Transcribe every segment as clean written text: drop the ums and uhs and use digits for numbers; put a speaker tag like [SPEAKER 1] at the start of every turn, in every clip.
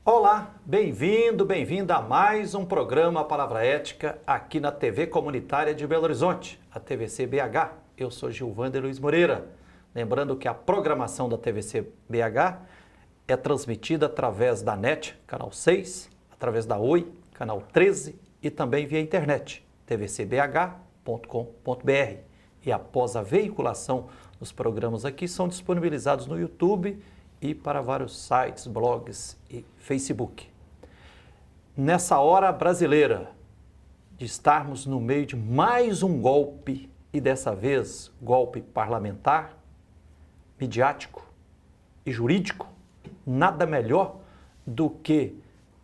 [SPEAKER 1] Olá, bem-vindo, bem-vinda a mais um programa Palavra Ética aqui na TV Comunitária de Belo Horizonte, a TVC BH. Eu sou Gilvander Luiz Moreira. Lembrando que a programação da TVC BH é transmitida através da NET, canal 6, através da Oi, canal 13 e também via internet, tvcbh.com.br. E após a veiculação dos programas aqui, são disponibilizados no YouTube e para vários sites, blogs e Facebook. Nessa hora brasileira de estarmos no meio de mais um golpe, e dessa vez golpe parlamentar, midiático e jurídico, nada melhor do que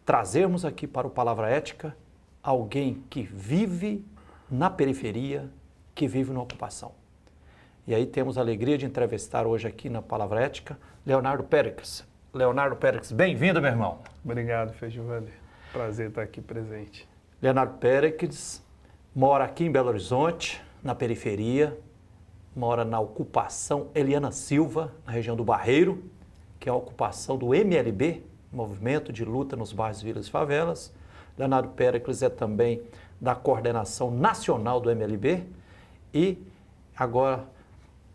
[SPEAKER 1] trazermos aqui para o Palavra Ética alguém que vive na periferia, que vive na ocupação. E aí temos a alegria de entrevistar hoje aqui na Palavra Ética Leonardo Péricles. Leonardo Péricles, bem-vindo, meu irmão.
[SPEAKER 2] Obrigado, Gilvander. Prazer estar aqui presente.
[SPEAKER 1] Leonardo Péricles mora aqui em Belo Horizonte, na periferia, mora na ocupação Eliana Silva, na região do Barreiro, que é a ocupação do MLB, Movimento de Luta nos Bairros, Vilas e Favelas. Leonardo Péricles é também da coordenação nacional do MLB e agora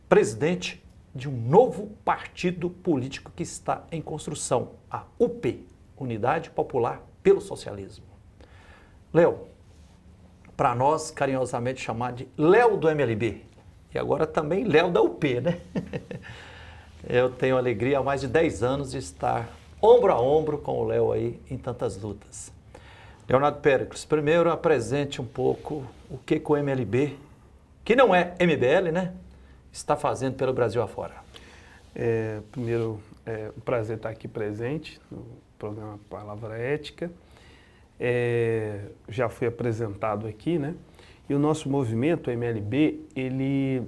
[SPEAKER 1] presidente de um novo partido político que está em construção, a UP, Unidade Popular pelo Socialismo. Léo, para nós carinhosamente chamar de Léo do MLB, e agora também Léo da UP, né? Eu tenho a alegria há mais de 10 anos de estar ombro a ombro com o Léo aí em tantas lutas. Leonardo Péricles, primeiro apresente um pouco o que o MLB, que não é MBL, né, está fazendo pelo Brasil afora.
[SPEAKER 2] Primeiro, um prazer estar aqui presente no programa Palavra Ética. Já fui apresentado aqui, né? E o nosso movimento, o MLB, ele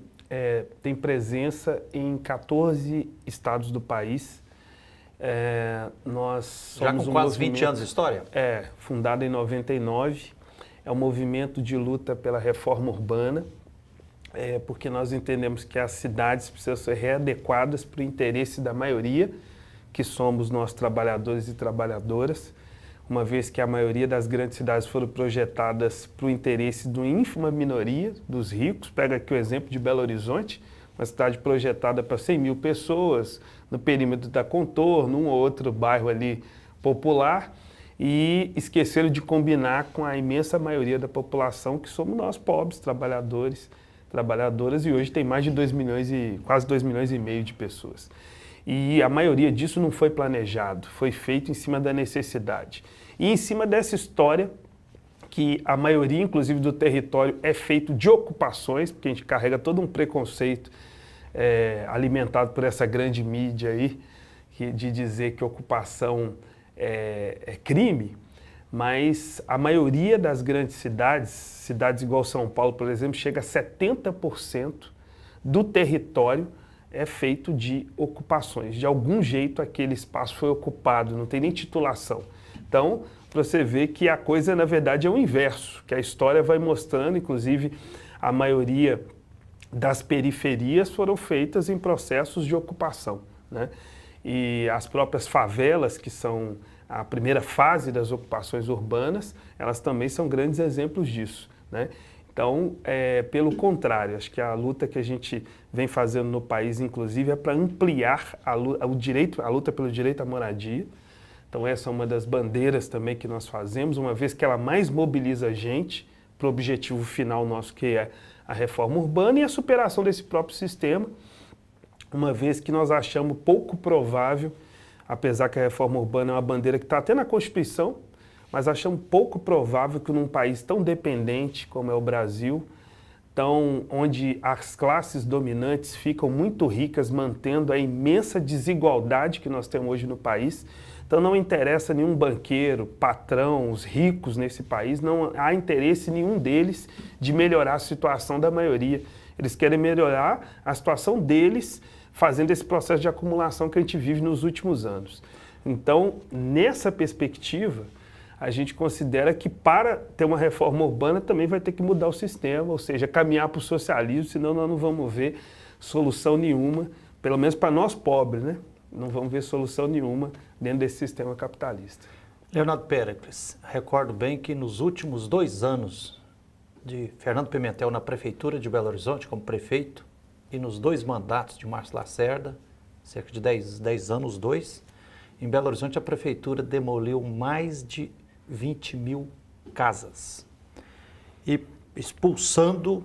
[SPEAKER 2] tem presença em 14 estados do país. Nós somos
[SPEAKER 1] já com quase 20 anos de história?
[SPEAKER 2] Fundado em 99. É um movimento de luta pela reforma urbana, porque nós entendemos que as cidades precisam ser readequadas para o interesse da maioria, que somos nós trabalhadores e trabalhadoras, uma vez que a maioria das grandes cidades foram projetadas para o interesse de uma ínfima minoria, dos ricos. Pega aqui o exemplo de Belo Horizonte, uma cidade projetada para 100 mil pessoas, no perímetro da Contorno, um ou outro bairro ali popular, e esqueceram de combinar com a imensa maioria da população, que somos nós pobres, trabalhadores, trabalhadoras, e hoje tem mais de 2 milhões quase 2 milhões e meio de pessoas. E a maioria disso não foi planejado, foi feito em cima da necessidade. E em cima dessa história, que a maioria, inclusive, do território é feito de ocupações, porque a gente carrega todo um preconceito alimentado por essa grande mídia aí, de dizer que ocupação é crime, mas a maioria das grandes cidades igual São Paulo, por exemplo, chega a 70% do território é feito de ocupações. De algum jeito aquele espaço foi ocupado, não tem nem titulação. Então, para você ver que a coisa, na verdade, é o inverso, que a história vai mostrando, inclusive, a maioria das periferias foram feitas em processos de ocupação, né? E as próprias favelas, que são a primeira fase das ocupações urbanas, elas também são grandes exemplos disso, né? Então, pelo contrário, acho que a luta que a gente vem fazendo no país, inclusive, é para ampliar a luta pelo direito à moradia. Então, essa é uma das bandeiras também que nós fazemos, uma vez que ela mais mobiliza a gente para o objetivo final nosso, que é a reforma urbana e a superação desse próprio sistema, uma vez que nós achamos pouco provável, apesar que a reforma urbana é uma bandeira que está até na Constituição, mas achamos pouco provável que num país tão dependente como é o Brasil, onde as classes dominantes ficam muito ricas, mantendo a imensa desigualdade que nós temos hoje no país. Então não interessa nenhum banqueiro, patrão, os ricos nesse país, não há interesse nenhum deles de melhorar a situação da maioria. Eles querem melhorar a situação deles, fazendo esse processo de acumulação que a gente vive nos últimos anos. Então, nessa perspectiva, a gente considera que para ter uma reforma urbana também vai ter que mudar o sistema, ou seja, caminhar para o socialismo, senão nós não vamos ver solução nenhuma, pelo menos para nós pobres, né? não vamos ver solução nenhuma dentro desse sistema capitalista.
[SPEAKER 1] Leonardo Péricles, recordo bem que nos últimos 2 anos de Fernando Pimentel na Prefeitura de Belo Horizonte como prefeito e nos 2 mandatos de Márcio Lacerda, cerca de 10 anos, 2, em Belo Horizonte a Prefeitura demoliu mais de 20 mil casas e expulsando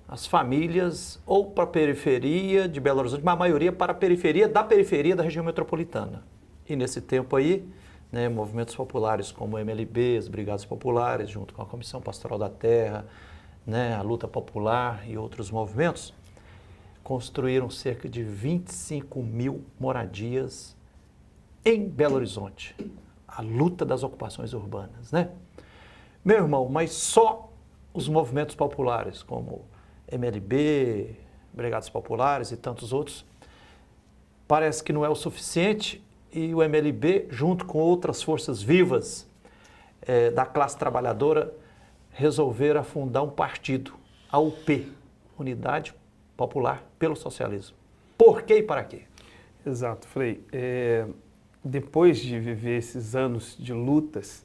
[SPEAKER 1] as famílias ou para a periferia de Belo Horizonte, mas a maioria para a periferia da região metropolitana. E nesse tempo aí, né, movimentos populares como o MLB, as Brigadas Populares, junto com a Comissão Pastoral da Terra, né, a Luta Popular e outros movimentos, construíram cerca de 25 mil moradias em Belo Horizonte. A luta das ocupações urbanas, né? Meu irmão, mas só os movimentos populares, como MLB, Brigadas Populares e tantos outros, parece que não é o suficiente e o MLB, junto com outras forças vivas da classe trabalhadora, resolveram fundar um partido, a UP, Unidade Popular pelo Socialismo. Por quê e para quê?
[SPEAKER 2] Exato, Frei. Depois de viver esses anos de lutas,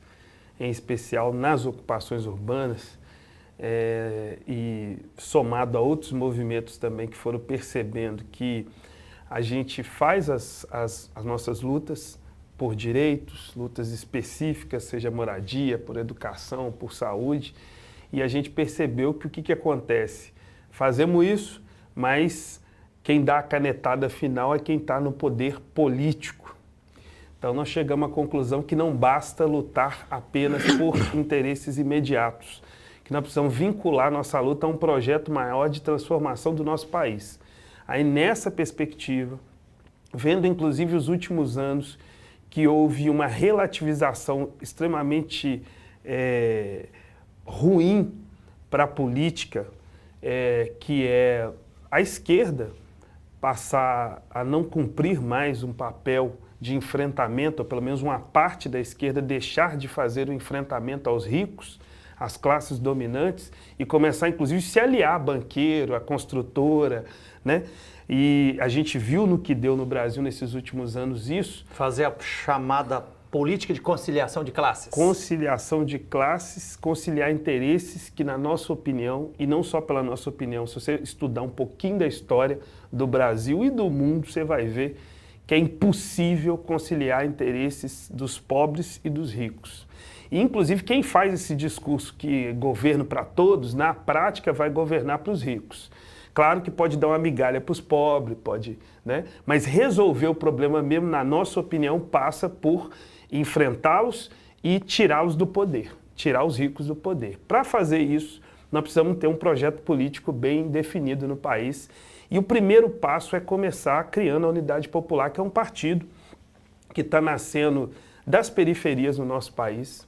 [SPEAKER 2] em especial nas ocupações urbanas, e somado a outros movimentos também que foram percebendo que a gente faz as nossas lutas por direitos, lutas específicas, seja moradia, por educação, por saúde, e a gente percebeu que o que acontece? Fazemos isso, mas quem dá a canetada final é quem está no poder político. Então nós chegamos à conclusão que não basta lutar apenas por interesses imediatos, que nós precisamos vincular nossa luta a um projeto maior de transformação do nosso país. Aí nessa perspectiva, vendo inclusive os últimos anos que houve uma relativização extremamente ruim para a política, que é a esquerda passar a não cumprir mais um papel de enfrentamento, ou pelo menos uma parte da esquerda deixar de fazer o enfrentamento aos ricos, às classes dominantes, e começar inclusive a se aliar a banqueiro, a construtora, né? E a gente viu no que deu no Brasil nesses últimos anos isso.
[SPEAKER 1] Fazer a chamada política de conciliação de classes.
[SPEAKER 2] Conciliação de classes, conciliar interesses que, na nossa opinião, e não só pela nossa opinião, se você estudar um pouquinho da história do Brasil e do mundo, você vai ver que é impossível conciliar interesses dos pobres e dos ricos. E, inclusive, quem faz esse discurso que é governo para todos, na prática vai governar para os ricos. Claro que pode dar uma migalha para os pobres, pode, né? Mas resolver o problema mesmo, na nossa opinião, passa por enfrentá-los e tirá-los do poder, tirar os ricos do poder. Para fazer isso, nós precisamos ter um projeto político bem definido no país. E o primeiro passo é começar criando a Unidade Popular, que é um partido que está nascendo das periferias no nosso país.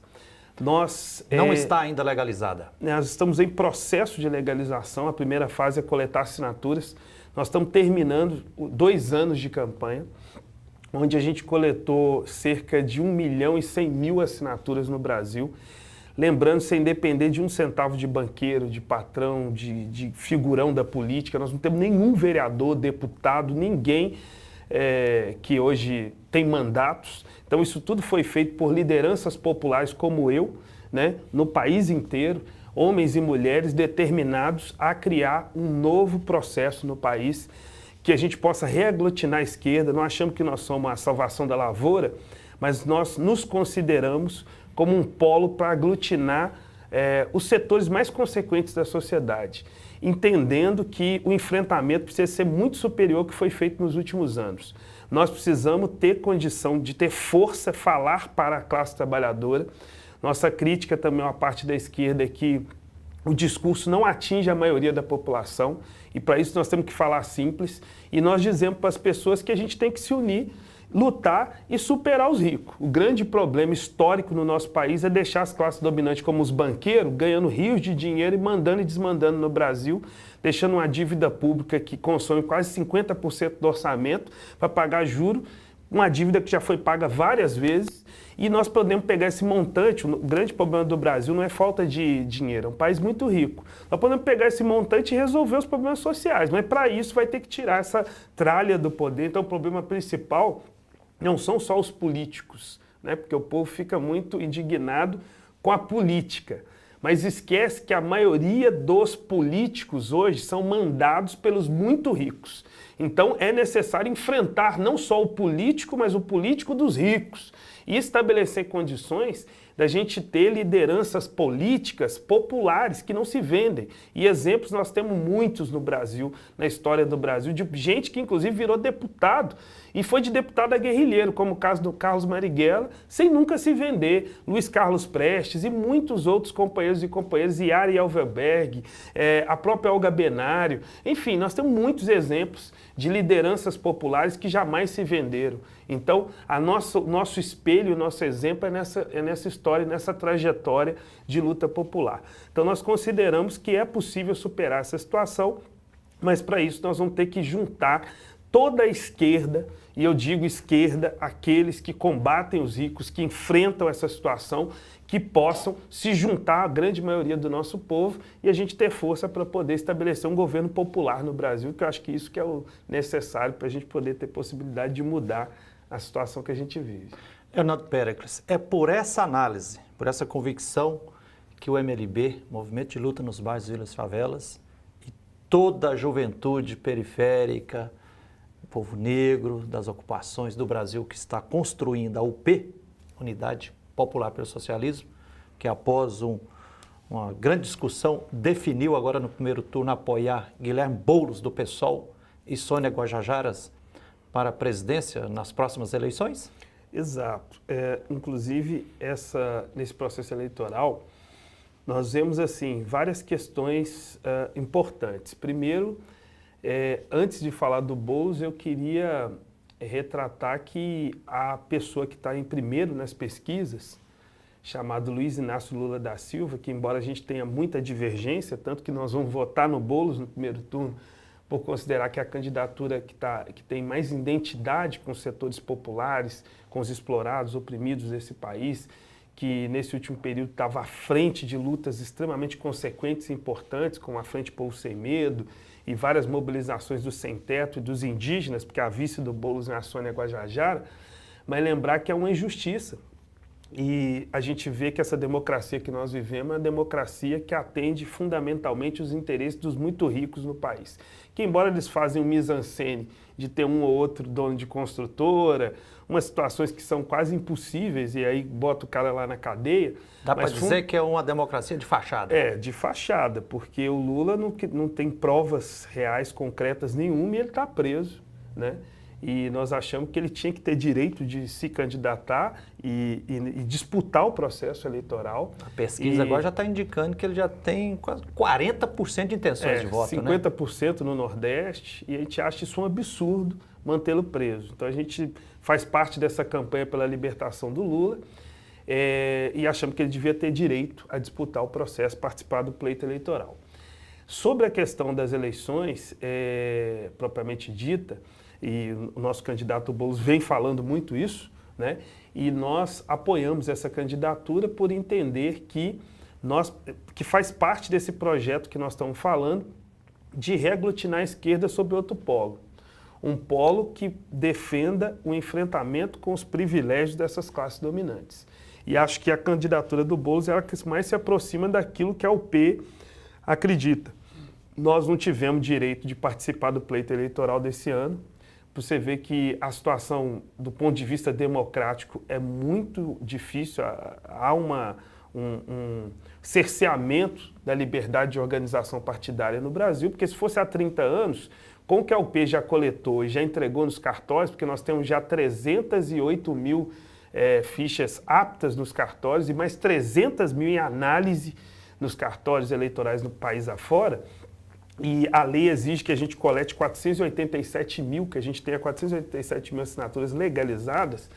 [SPEAKER 1] Não está ainda legalizada.
[SPEAKER 2] Nós estamos em processo de legalização, a primeira fase é coletar assinaturas. Nós estamos terminando 2 anos de campanha, onde a gente coletou cerca de 1.100.000 assinaturas no Brasil. Lembrando, sem depender de um centavo de banqueiro, de patrão, de figurão da política, nós não temos nenhum vereador, deputado, ninguém que hoje tem mandatos. Então isso tudo foi feito por lideranças populares como eu, né, no país inteiro, homens e mulheres determinados a criar um novo processo no país, que a gente possa reaglutinar a esquerda. Não achamos que nós somos a salvação da lavoura, mas nós nos consideramos como um polo para aglutinar os setores mais consequentes da sociedade, entendendo que o enfrentamento precisa ser muito superior ao que foi feito nos últimos anos. Nós precisamos ter condição de ter força, falar para a classe trabalhadora. Nossa crítica também a uma parte da esquerda é que o discurso não atinge a maioria da população e para isso nós temos que falar simples e nós dizemos para as pessoas que a gente tem que se unir, lutar e superar os ricos. O grande problema histórico no nosso país é deixar as classes dominantes como os banqueiros ganhando rios de dinheiro e mandando e desmandando no Brasil, deixando uma dívida pública que consome quase 50% do orçamento para pagar juro, uma dívida que já foi paga várias vezes E nós podemos pegar esse montante, o grande problema do Brasil não é falta de dinheiro, é um país muito rico. Nós podemos pegar esse montante e resolver os problemas sociais, mas para isso vai ter que tirar essa tralha do poder. Então o problema principal não são só os políticos, né? Porque o povo fica muito indignado com a política, mas esquece que a maioria dos políticos hoje são mandados pelos muito ricos. Então é necessário enfrentar não só o político, mas o político dos ricos e estabelecer condições da gente ter lideranças políticas populares que não se vendem. E exemplos nós temos muitos no Brasil, na história do Brasil, de gente que inclusive virou deputado e foi de deputado a guerrilheiro, como o caso do Carlos Marighella, sem nunca se vender, Luiz Carlos Prestes e muitos outros companheiros e companheiras, Yari Elverberg, a própria Olga Benário. Enfim, nós temos muitos exemplos de lideranças populares que jamais se venderam. Então, nosso espelho, o nosso exemplo é nessa história, nessa trajetória de luta popular. Então, nós consideramos que é possível superar essa situação, mas para isso nós vamos ter que juntar toda a esquerda, e eu digo esquerda, aqueles que combatem os ricos, que enfrentam essa situação, que possam se juntar à grande maioria do nosso povo e a gente ter força para poder estabelecer um governo popular no Brasil, que eu acho que isso que é o necessário para a gente poder ter possibilidade de mudar a situação que a gente vive.
[SPEAKER 1] Leonardo Péricles, é por essa análise, por essa convicção que o MLB, Movimento de Luta nos Bairros, Vilas e Favelas, e toda a juventude periférica, o povo negro das ocupações do Brasil que está construindo a UP, Unidade Popular pelo Socialismo, que após uma grande discussão definiu agora no primeiro turno apoiar Guilherme Boulos do PSOL e Sônia Guajajaras para a presidência nas próximas eleições?
[SPEAKER 2] Exato. Inclusive, nesse processo eleitoral, nós vemos assim várias questões importantes. Primeiro, antes de falar do Boulos, eu queria retratar que a pessoa que está em primeiro nas pesquisas, chamado Luiz Inácio Lula da Silva, que embora a gente tenha muita divergência, tanto que nós vamos votar no Boulos no primeiro turno, por considerar que é a candidatura que tem mais identidade com os setores populares, com os explorados, oprimidos desse país, que nesse último período estava à frente de lutas extremamente consequentes e importantes, como a Frente Povo Sem Medo e várias mobilizações do sem-teto e dos indígenas, porque a vice do Boulos é a Sônia Guajajara, mas lembrar que é uma injustiça. E a gente vê que essa democracia que nós vivemos é uma democracia que atende fundamentalmente os interesses dos muito ricos no país. Que embora eles fazem um mise-en-scène de ter um ou outro dono de construtora, umas situações que são quase impossíveis e aí bota o cara lá na cadeia.
[SPEAKER 1] Dá para dizer que é uma democracia de fachada?
[SPEAKER 2] De fachada, porque o Lula não tem provas reais, concretas nenhuma e ele está preso, né? E nós achamos que ele tinha que ter direito de se candidatar e disputar o processo eleitoral.
[SPEAKER 1] A pesquisa agora já está indicando que ele já tem quase 40% de intenções de voto,
[SPEAKER 2] 50% no Nordeste, e a gente acha isso um absurdo mantê-lo preso. Então a gente faz parte dessa campanha pela libertação do Lula e achamos que ele devia ter direito a disputar o processo, participar do pleito eleitoral. Sobre a questão das eleições, propriamente dita, e o nosso candidato Boulos vem falando muito isso, né? E nós apoiamos essa candidatura por entender que faz parte desse projeto que nós estamos falando de reaglutinar a esquerda sobre outro polo. Um polo que defenda o enfrentamento com os privilégios dessas classes dominantes. E acho que a candidatura do Boulos é a que mais se aproxima daquilo que a UP acredita. Nós não tivemos direito de participar do pleito eleitoral desse ano. Você vê que a situação, do ponto de vista democrático, é muito difícil. Há um cerceamento da liberdade de organização partidária no Brasil, porque se fosse há 30 anos, com o que a UP já coletou e já entregou nos cartórios, porque nós temos já 308 mil fichas aptas nos cartórios e mais 300 mil em análise nos cartórios eleitorais no país afora, e a lei exige que a gente colete 487 mil, que a gente tenha 487 mil assinaturas legalizadas,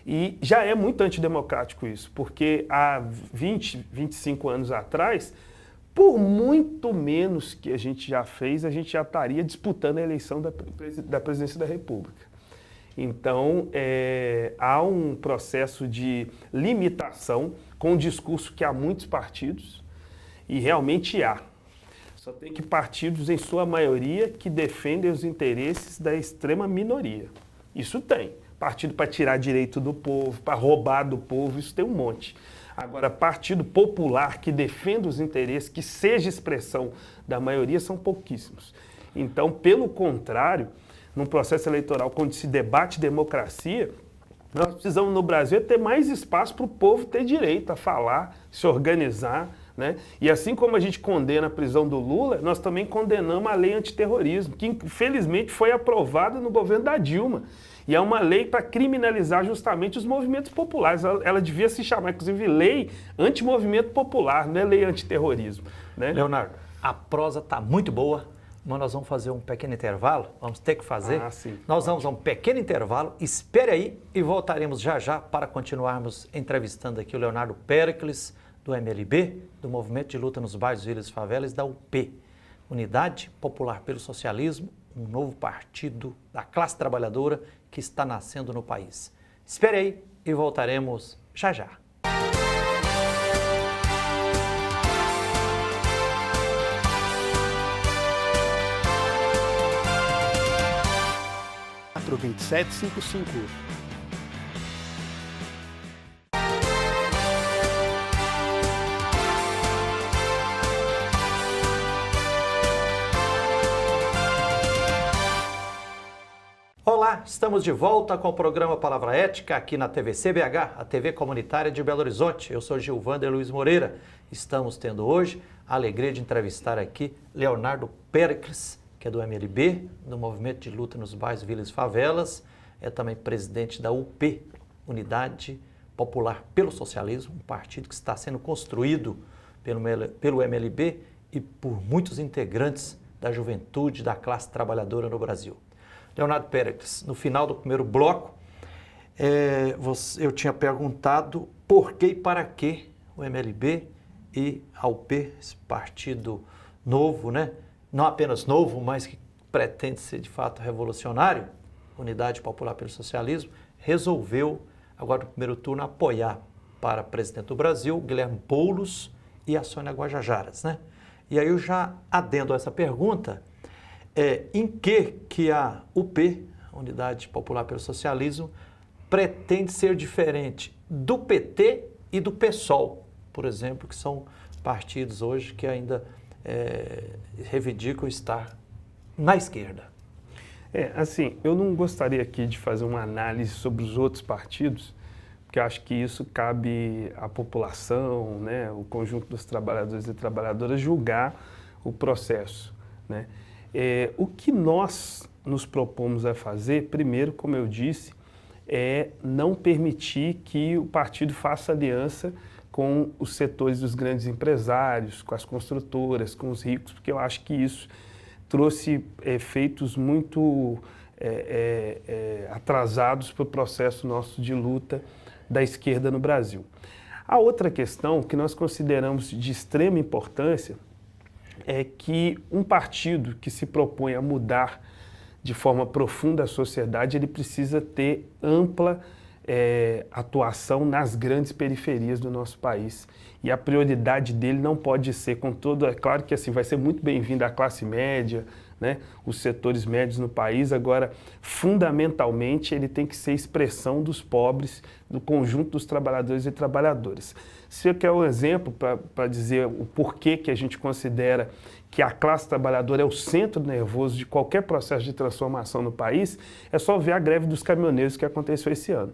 [SPEAKER 2] e já é muito antidemocrático isso, porque há 20, 25 anos atrás, por muito menos que a gente já fez, a gente já estaria disputando a eleição da presidência da República. Então, há um processo de limitação com um discurso que há muitos partidos, e realmente há. Só tem que partidos, em sua maioria, que defendem os interesses da extrema minoria. Isso tem. Partido para tirar direito do povo, para roubar do povo, isso tem um monte. Agora, partido popular que defenda os interesses, que seja expressão da maioria, são pouquíssimos. Então, pelo contrário, num processo eleitoral, quando se debate democracia, nós precisamos, no Brasil, ter mais espaço para o povo ter direito a falar, se organizar, né? E assim como a gente condena a prisão do Lula, nós também condenamos a lei antiterrorismo, que infelizmente foi aprovada no governo da Dilma. E é uma lei para criminalizar justamente os movimentos populares. Ela devia se chamar, inclusive, lei anti-movimento popular, não é lei antiterrorismo, né?
[SPEAKER 1] Leonardo, a prosa está muito boa, mas nós vamos fazer um pequeno intervalo, vamos ter que fazer.
[SPEAKER 2] Sim.
[SPEAKER 1] Nós vamos a um pequeno intervalo, espere aí e voltaremos já já para continuarmos entrevistando aqui o Leonardo Péricles, do MLB, do Movimento de Luta nos Bairros, Vilas e Favelas, da UP, Unidade Popular pelo Socialismo, um novo partido da classe trabalhadora que está nascendo no país. Espere aí e voltaremos já já.
[SPEAKER 2] Pro 2755.
[SPEAKER 1] Olá, estamos de volta com o programa Palavra Ética aqui na TVC BH, a TV comunitária de Belo Horizonte. Eu sou Gilvander Luiz Moreira. Estamos tendo hoje a alegria de entrevistar aqui Leonardo Péricles, que é do MLB, do Movimento de Luta nos Bairros, Vilas e Favelas, é também presidente da UP, Unidade Popular pelo Socialismo, um partido que está sendo construído pelo MLB e por muitos integrantes da juventude, da classe trabalhadora no Brasil. Leonardo Péricles, no final do primeiro bloco, eu tinha perguntado por que e para que o MLB e a UP, esse partido novo, né? Não apenas novo, mas que pretende ser de fato revolucionário, Unidade Popular pelo Socialismo, resolveu, agora no primeiro turno, apoiar para presidente do Brasil, Guilherme Boulos e a Sônia Guajajaras, né? E aí eu já adendo a essa pergunta, em que a UP, Unidade Popular pelo Socialismo, pretende ser diferente do PT e do PSOL, por exemplo, que são partidos hoje que ainda reivindicam estar na esquerda.
[SPEAKER 2] Assim, eu não gostaria aqui de fazer uma análise sobre os outros partidos, porque acho que isso cabe à população, né, o conjunto dos trabalhadores e trabalhadoras julgar o processo, né? O que nós nos propomos a fazer, primeiro, como eu disse, é não permitir que o partido faça aliança com os setores dos grandes empresários, com as construtoras, com os ricos, porque eu acho que isso trouxe efeitos muito atrasados para o processo nosso de luta da esquerda no Brasil. A outra questão que nós consideramos de extrema importância é que um partido que se propõe a mudar de forma profunda a sociedade, ele precisa ter ampla atuação nas grandes periferias do nosso país. E a prioridade dele não pode ser com todo... É claro que assim, vai ser muito bem-vinda a classe média, né, os setores médios no país, agora, fundamentalmente, ele tem que ser expressão dos pobres, do conjunto dos trabalhadores e trabalhadoras. Se eu quero um exemplo para dizer o porquê que a gente considera que a classe trabalhadora é o centro nervoso de qualquer processo de transformação no país, é só ver a greve dos caminhoneiros que aconteceu esse ano.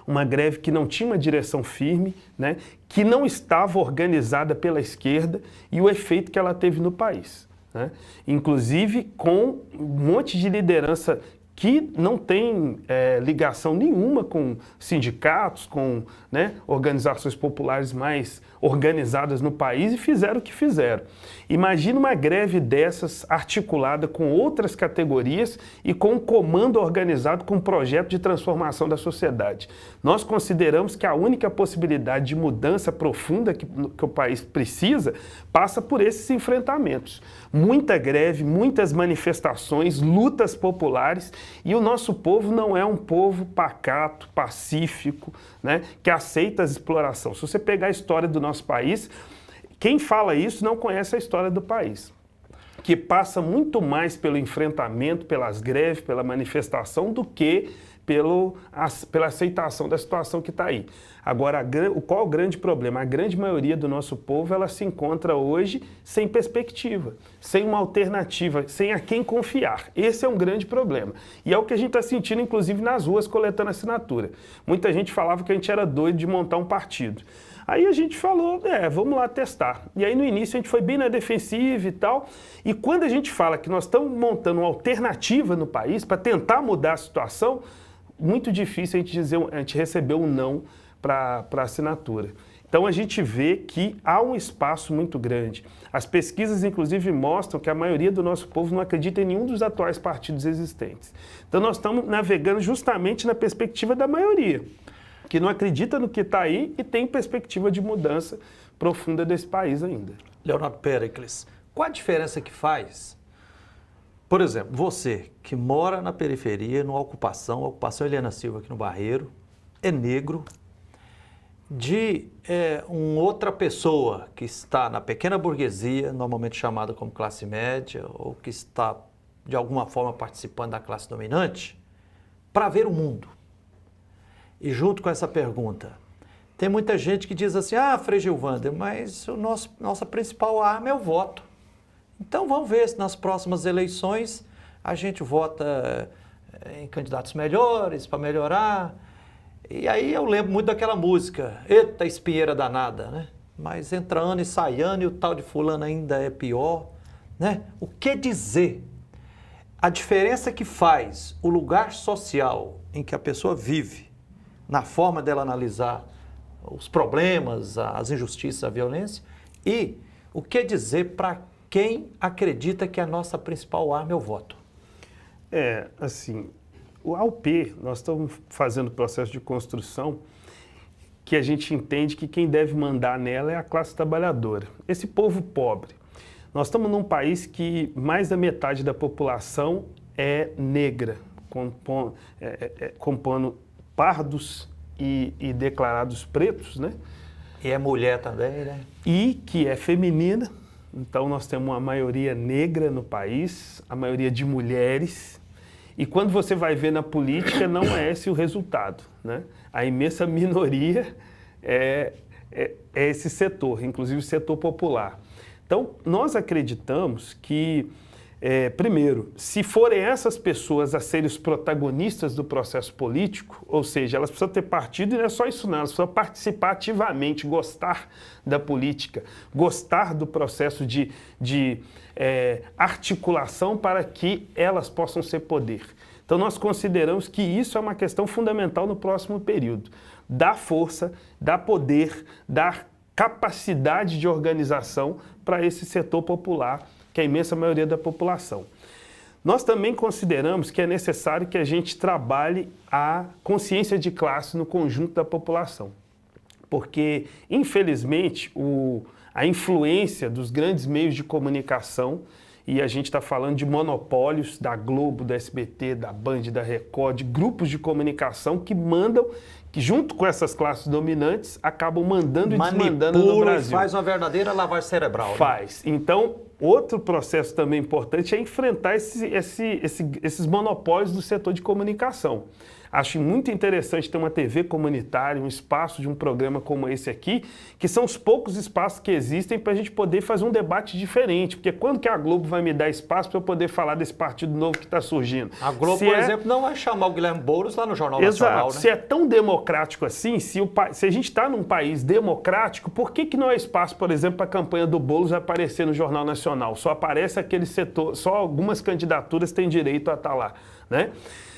[SPEAKER 2] Uma greve que não tinha uma direção firme, né, que não estava organizada pela esquerda e o efeito que ela teve no país, né? Inclusive com um monte de liderança que não tem ligação nenhuma com sindicatos, com, né, organizações populares mais organizadas no país e fizeram o que fizeram. Imagina uma greve dessas articulada com outras categorias e com um comando organizado com um projeto de transformação da sociedade. Nós consideramos que a única possibilidade de mudança profunda que o país precisa passa por esses enfrentamentos. Muita greve, muitas manifestações, lutas populares E o nosso povo não é um povo pacato, pacífico, né, que aceita a exploração. Se você pegar a história do nosso país, quem fala isso não conhece a história do país, que passa muito mais pelo enfrentamento, pelas greves, pela manifestação, do que pela aceitação da situação que está aí. Agora, qual é o grande problema? A grande maioria do nosso povo, ela se encontra hoje sem perspectiva, sem uma alternativa, sem a quem confiar. Esse é um grande problema. E é o que a gente está sentindo, inclusive, nas ruas, coletando assinatura. Muita gente falava que a gente era doido de montar um partido. Aí a gente falou, vamos lá testar. E aí no início a gente foi bem na defensiva e tal. E quando a gente fala que nós estamos montando uma alternativa no país para tentar mudar a situação, muito difícil a gente receber um não para assinatura. Então a gente vê que há um espaço muito grande. As pesquisas, inclusive, mostram que a maioria do nosso povo não acredita em nenhum dos atuais partidos existentes. Então nós estamos navegando justamente na perspectiva da maioria, que não acredita no que está aí e tem perspectiva de mudança profunda desse país ainda.
[SPEAKER 1] Leonardo Péricles, qual a diferença que faz? Por exemplo, você que mora na periferia, numa ocupação Eliana Silva aqui no Barreiro, é negro, de uma outra pessoa que está na pequena burguesia, normalmente chamada como classe média, ou que está de alguma forma participando da classe dominante, para ver o mundo. E junto com essa pergunta, tem muita gente que diz assim, Frei Gilvander, mas nossa principal arma é o voto. Então vamos ver se nas próximas eleições a gente vota em candidatos melhores para melhorar. E aí eu lembro muito daquela música, eita espinheira danada, né? Mas entra ano e sai ano e o tal de fulano ainda é pior, né? O que dizer? A diferença que faz o lugar social em que a pessoa vive, na forma dela analisar os problemas, as injustiças, a violência, e o que dizer para quem acredita que a nossa principal arma é o voto?
[SPEAKER 2] Assim, o AUP, nós estamos fazendo processo de construção que a gente entende que quem deve mandar nela é a classe trabalhadora, esse povo pobre. Nós estamos num país que mais da metade da população é negra, compondo pardos e declarados pretos, né?
[SPEAKER 1] E é mulher também, né?
[SPEAKER 2] E que é feminina. Então nós temos uma maioria negra no país, a maioria de mulheres. E quando você vai ver na política, não é esse o resultado, né? A imensa minoria é esse setor, inclusive o setor popular. Então nós acreditamos que, primeiro, se forem essas pessoas a serem os protagonistas do processo político, ou seja, elas precisam ter partido e não é só isso não, elas precisam participar ativamente, gostar da política, gostar do processo de articulação para que elas possam ser poder. Então nós consideramos que isso é uma questão fundamental no próximo período. Dar força, dar poder, dar capacidade de organização para esse setor popular, que é a imensa maioria da população. Nós também consideramos que é necessário que a gente trabalhe a consciência de classe no conjunto da população, porque, infelizmente, a influência dos grandes meios de comunicação, e a gente está falando de monopólios da Globo, da SBT, da Band, da Record, de grupos de comunicação que mandam, que junto com essas classes dominantes, acabam mandando e desmandando no Brasil.
[SPEAKER 1] Faz uma verdadeira lavagem cerebral.
[SPEAKER 2] Faz. Né? Então, outro processo também importante é enfrentar esses monopólios do setor de comunicação. Acho muito interessante ter uma TV comunitária, um espaço de um programa como esse aqui, que são os poucos espaços que existem para a gente poder fazer um debate diferente. Porque quando que a Globo vai me dar espaço para eu poder falar desse partido novo que está surgindo?
[SPEAKER 1] A Globo, por exemplo, não vai chamar o Guilherme Boulos lá no Jornal Nacional, né?
[SPEAKER 2] Se é tão democrático assim, se a gente está num país democrático, por que não há espaço, por exemplo, para a campanha do Boulos aparecer no Jornal Nacional? Só aparece aquele setor, só algumas candidaturas têm direito a estar lá, né?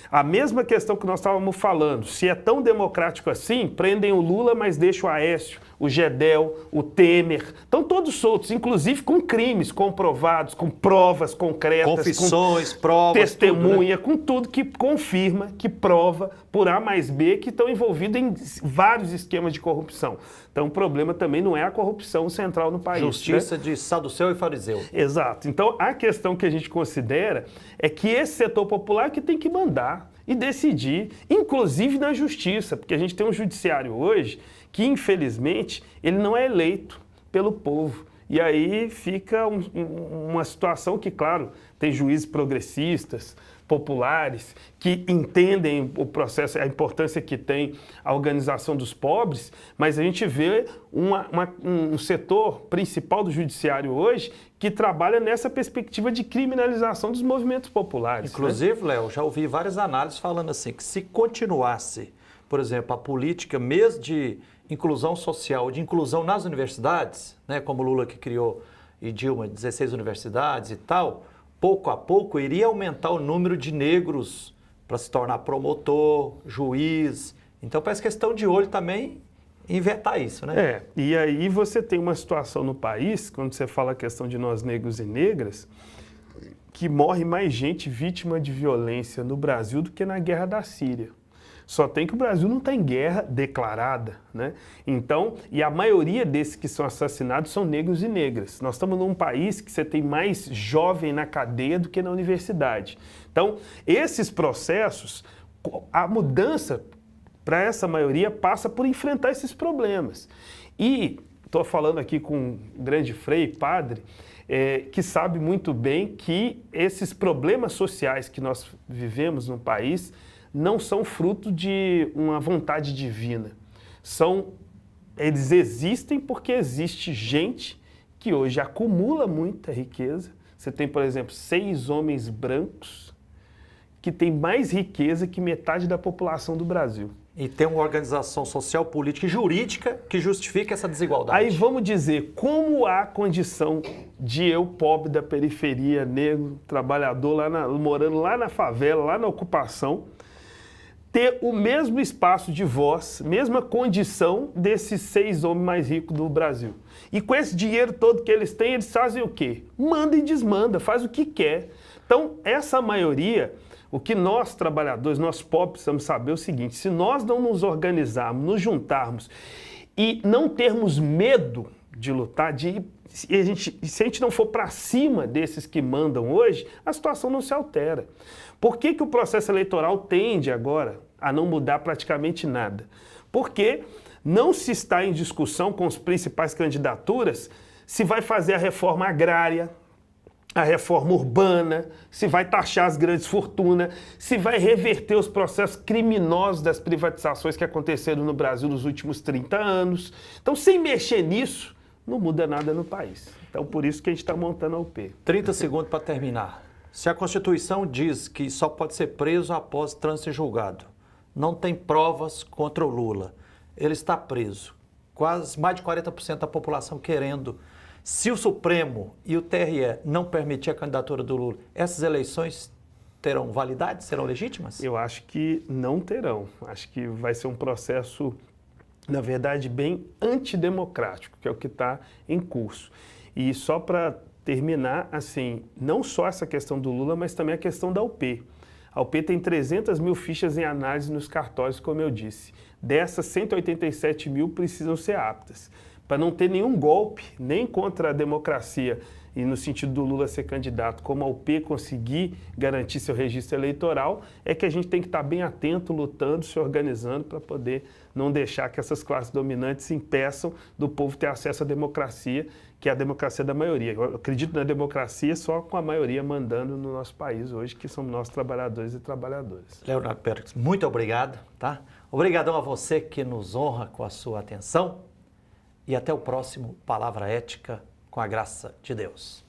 [SPEAKER 2] A mesma questão que nós estávamos falando, se é tão democrático assim, prendem o Lula, mas deixam o Aécio, o Gedel, o Temer, estão todos soltos, inclusive com crimes comprovados, com provas concretas,
[SPEAKER 1] confissões,
[SPEAKER 2] com
[SPEAKER 1] provas,
[SPEAKER 2] testemunha,
[SPEAKER 1] tudo, né?
[SPEAKER 2] com tudo que confirma, que prova por A mais B que estão envolvidos em vários esquemas de corrupção. Então o problema também não é a corrupção central no país.
[SPEAKER 1] Justiça,
[SPEAKER 2] né?
[SPEAKER 1] de saduceu e fariseu.
[SPEAKER 2] Exato. Então a questão que a gente considera é que esse setor popular que tem que mandar e decidir, inclusive na justiça, porque a gente tem um judiciário hoje que, infelizmente, ele não é eleito pelo povo. E aí fica uma situação que, claro, tem juízes progressistas, populares, que entendem o processo, a importância que tem a organização dos pobres, mas a gente vê um setor principal do judiciário hoje que trabalha nessa perspectiva de criminalização dos movimentos populares.
[SPEAKER 1] Inclusive, né? Léo, já ouvi várias análises falando assim, que se continuasse, por exemplo, a política mesmo de inclusão social, de inclusão nas universidades, né, como Lula que criou e Dilma, 16 universidades e tal, pouco a pouco iria aumentar o número de negros para se tornar promotor, juiz. Então parece questão de olho também em vetar isso, né?
[SPEAKER 2] E aí você tem uma situação no país, quando você fala a questão de nós negros e negras, que morre mais gente vítima de violência no Brasil do que na guerra da Síria. Só tem que o Brasil não está em guerra declarada, né? Então, e a maioria desses que são assassinados são negros e negras. Nós estamos num país que você tem mais jovem na cadeia do que na universidade. Então, esses processos, a mudança para essa maioria passa por enfrentar esses problemas. E estou falando aqui com um grande frei, padre, que sabe muito bem que esses problemas sociais que nós vivemos no país não são fruto de uma vontade divina. Eles existem porque existe gente que hoje acumula muita riqueza. Você tem, por exemplo, 6 homens brancos que têm mais riqueza que metade da população do Brasil.
[SPEAKER 1] E tem uma organização social, política e jurídica que justifica essa desigualdade.
[SPEAKER 2] Aí vamos dizer, como há condição de eu, pobre da periferia, negro, trabalhador, morando lá na favela, lá na ocupação, ter o mesmo espaço de voz, mesma condição desses 6 homens mais ricos do Brasil. E com esse dinheiro todo que eles têm, eles fazem o quê? Manda e desmanda, faz o que quer. Então, essa maioria, o que nós trabalhadores, nós pobres, precisamos saber é o seguinte: se nós não nos organizarmos, nos juntarmos e não termos medo de lutar, se a gente não for para cima desses que mandam hoje, a situação não se altera. Por que o processo eleitoral tende agora a não mudar praticamente nada? Porque não se está em discussão com as principais candidaturas se vai fazer a reforma agrária, a reforma urbana, se vai taxar as grandes fortunas, se vai reverter os processos criminosos das privatizações que aconteceram no Brasil nos últimos 30 anos. Então, sem mexer nisso, não muda nada no país. Então, por isso que a gente está montando a UP.
[SPEAKER 1] 30 segundos para terminar. Se a Constituição diz que só pode ser preso após trânsito julgado, não tem provas contra o Lula, ele está preso, quase mais de 40% da população querendo. Se o Supremo e o TRE não permitir a candidatura do Lula, essas eleições terão validade, serão legítimas?
[SPEAKER 2] Eu acho que não terão. Acho que vai ser um processo, na verdade, bem antidemocrático, que é o que está em curso. E só para terminar, assim, não só essa questão do Lula, mas também a questão da UP. A UP tem 300 mil fichas em análise nos cartórios, como eu disse. Dessas, 187 mil precisam ser aptas. Para não ter nenhum golpe, nem contra a democracia, e no sentido do Lula ser candidato, como a UP conseguir garantir seu registro eleitoral, é que a gente tem que estar bem atento, lutando, se organizando para poder não deixar que essas classes dominantes impeçam do povo ter acesso à democracia, que é a democracia da maioria. Eu acredito na democracia só com a maioria mandando no nosso país hoje, que somos nós trabalhadores e trabalhadoras.
[SPEAKER 1] Leonardo Pericles, muito obrigado, tá? Obrigadão a você que nos honra com a sua atenção e até o próximo Palavra Ética, com a graça de Deus.